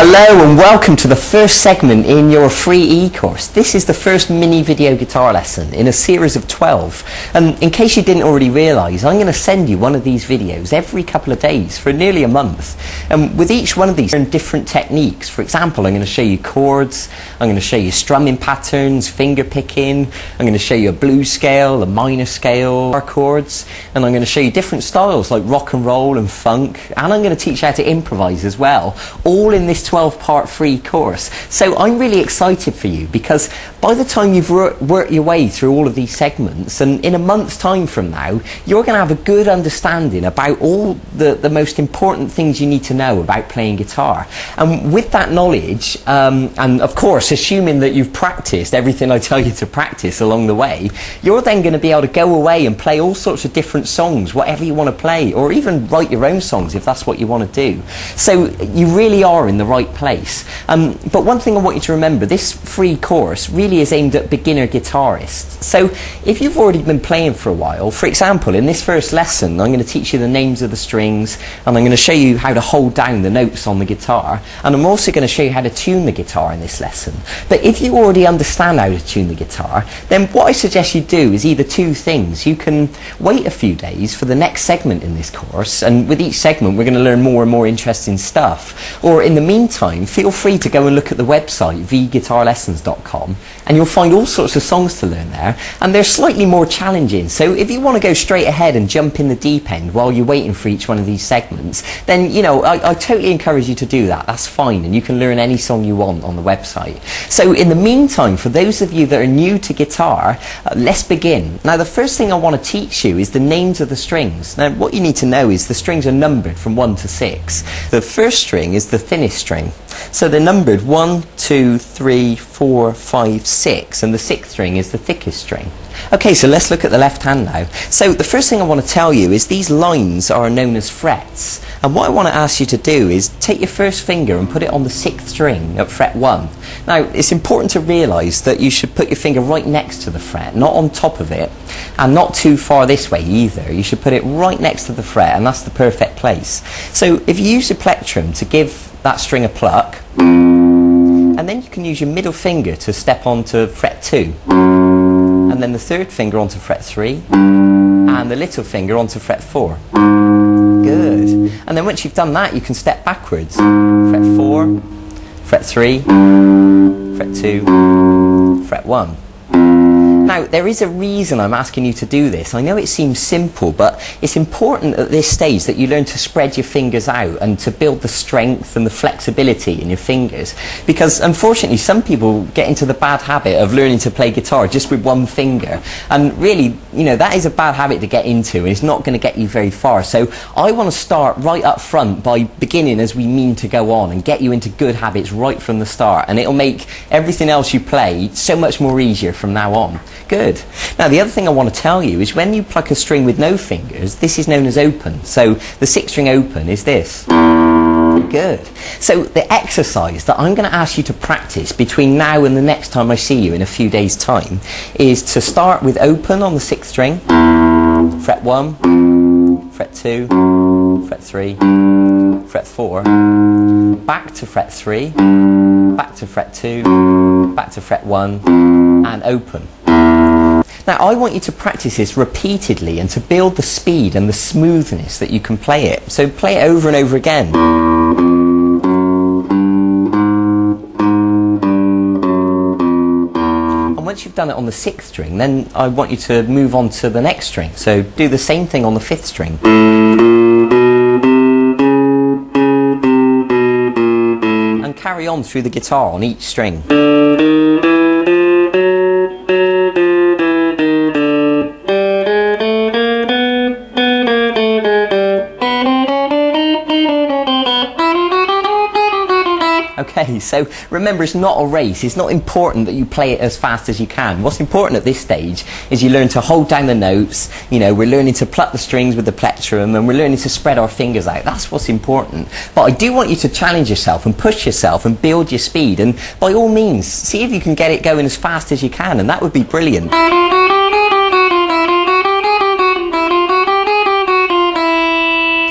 Hello and welcome to the first segment in your free e-course. This is the first mini video guitar lesson in a series of 12. And in case you didn't already realise, I'm going to send you one of these videos every couple of days for nearly a month. And with each one of these, learn different techniques. For example, I'm going to show you chords, I'm going to show you strumming patterns, finger picking, I'm going to show you a blues scale, a minor scale, chords, and I'm going to show you different styles like rock and roll and funk, and I'm going to teach you how to improvise as well, all in this 12-part free course. So I'm really excited for you, because by the time you've worked your way through all of these segments, and in a month's time from now, you're going to have a good understanding about all the most important things you need to know about playing guitar. And with that knowledge, and of course assuming that you've practiced everything I tell you to practice along the way, you're then going to be able to go away and play all sorts of different songs, whatever you want to play, or even write your own songs if that's what you want to do. So you really are in the right place. But one thing I want you to remember, this free course really is aimed at beginner guitarists. So if you've already been playing for a while, for example, in this first lesson I'm going to teach you the names of the strings, and I'm going to show you how to hold down the notes on the guitar, and I'm also going to show you how to tune the guitar in this lesson. But if you already understand how to tune the guitar, then what I suggest you do is either two things. You can wait a few days for the next segment in this course, and with each segment we're going to learn more and more interesting stuff. Or in the meantime, feel free to go and look at the website vguitarlessons.com, and you'll find all sorts of songs to learn there, and they're slightly more challenging. So if you want to go straight ahead and jump in the deep end while you're waiting for each one of these segments, then I totally encourage you to do that. That's fine, and you can learn any song you want on the website. So in the meantime, for those of you that are new to guitar, let's begin. Now the first thing I want to teach you is the names of the strings. Now what you need to know is the strings are numbered from 1 to 6. The first string is the thinnest string. So they're numbered 1, 2, 3, 4, 5, 6, and the 6th string is the thickest string. Okay, so let's look at the left hand now. So the first thing I want to tell you is these lines are known as frets. And what I want to ask you to do is take your first finger and put it on the 6th string at fret 1. Now, it's important to realise that you should put your finger right next to the fret, not on top of it, and not too far this way either. You should put it right next to the fret, and that's the perfect place. So if you use your plectrum to give that string a pluck, and then you can use your middle finger to step onto fret 2, and then the third finger onto fret 3, and the little finger onto fret 4. Good. And then once you've done that, you can step backwards. Fret 4, fret 3, fret 2, fret 1. Now, there is a reason I'm asking you to do this. I know it seems simple, but it's important at this stage that you learn to spread your fingers out and to build the strength and the flexibility in your fingers. Because unfortunately, some people get into the bad habit of learning to play guitar just with one finger. And really, that is a bad habit to get into, and it's not going to get you very far. So I want to start right up front by beginning as we mean to go on, and get you into good habits right from the start. And it'll make everything else you play so much more easier from now on. Good. Now the other thing I want to tell you is when you pluck a string with no fingers, this is known as open. So the 6th string open is this. Good. So the exercise that I'm going to ask you to practice between now and the next time I see you in a few days' time is to start with open on the 6th string, fret 1, fret 2, fret 3, fret 4, back to fret 3, back to fret 2, back to fret 1, and open. Now I want you to practice this repeatedly and to build the speed and the smoothness that you can play it. So play it over and over again. And once you've done it on the 6th string, then I want you to move on to the next string. So do the same thing on the 5th string. And carry on through the guitar on each string. Okay, so remember, it's not a race. It's not important that you play it as fast as you can. What's important at this stage is you learn to hold down the notes. We're learning to pluck the strings with the plectrum, and we're learning to spread our fingers out. That's what's important. But I do want you to challenge yourself and push yourself and build your speed, and by all means, see if you can get it going as fast as you can, and that would be brilliant.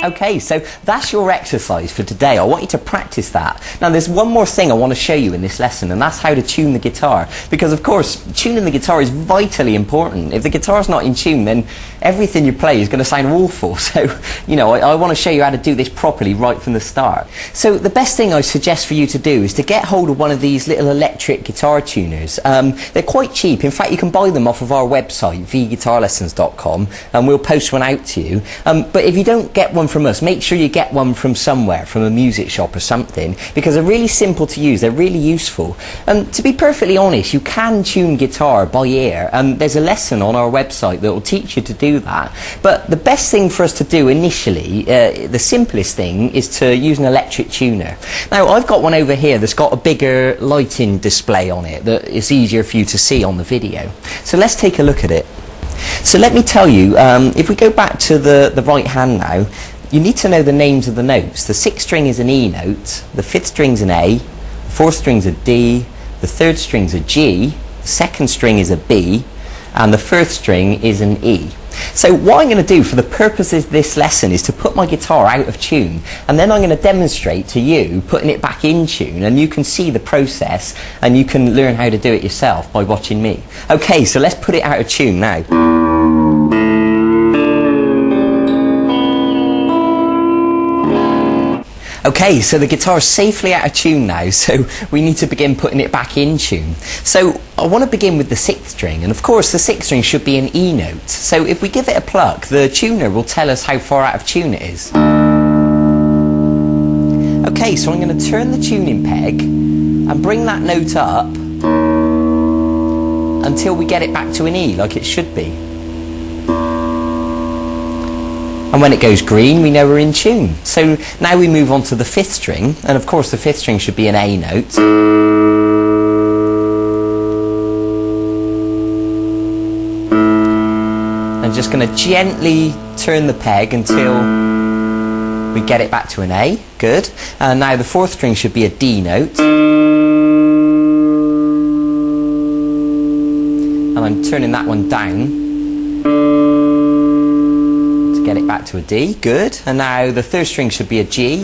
Okay, so that's your exercise for today. I want you to practice that. Now there's one more thing I want to show you in this lesson, and that's how to tune the guitar. Because of course, tuning the guitar is vitally important. If the guitar's not in tune, then everything you play is going to sound awful. So, you know, I want to show you how to do this properly right from the start. So the best thing I suggest for you to do is to get hold of one of these little electric guitar tuners. They're quite cheap. In fact, you can buy them off of our website, vguitarlessons.com, and we'll post one out to you. But if you don't get one from us, make sure you get one from somewhere, from a music shop or something, because they're really simple to use, they're really useful. To be perfectly honest, you can tune guitar by ear, and there's a lesson on our website that will teach you to do that. But the best thing for us to do initially, the simplest thing, is to use an electric tuner. Now I've got one over here that's got a bigger lighting display on it that is easier for you to see on the video. So let's take a look at it. So let me tell you, if we go back to the right hand now, you need to know the names of the notes. The 6th string is an E note, the 5th string's an A, the 4th string's a D, the 3rd string's a G, the 2nd string is a B, and the 1st string is an E. So what I'm going to do for the purposes of this lesson is to put my guitar out of tune, and then I'm going to demonstrate to you putting it back in tune, and you can see the process and you can learn how to do it yourself by watching me. Okay, so let's put it out of tune now. Okay, so the guitar's safely out of tune now, so we need to begin putting it back in tune. So I want to begin with the 6th string, and of course the 6th string should be an E note. So if we give it a pluck, the tuner will tell us how far out of tune it is. Okay, so I'm going to turn the tuning peg and bring that note up until we get it back to an E, like it should be. And when it goes green, we know we're in tune. So now we move on to the 5th string, and of course the 5th string should be an A note. I'm just going to gently turn the peg until we get it back to an A. Good. And now the 4th string should be a D note. And I'm turning that one down. Get it back to a D, good. And now the 3rd string should be a G.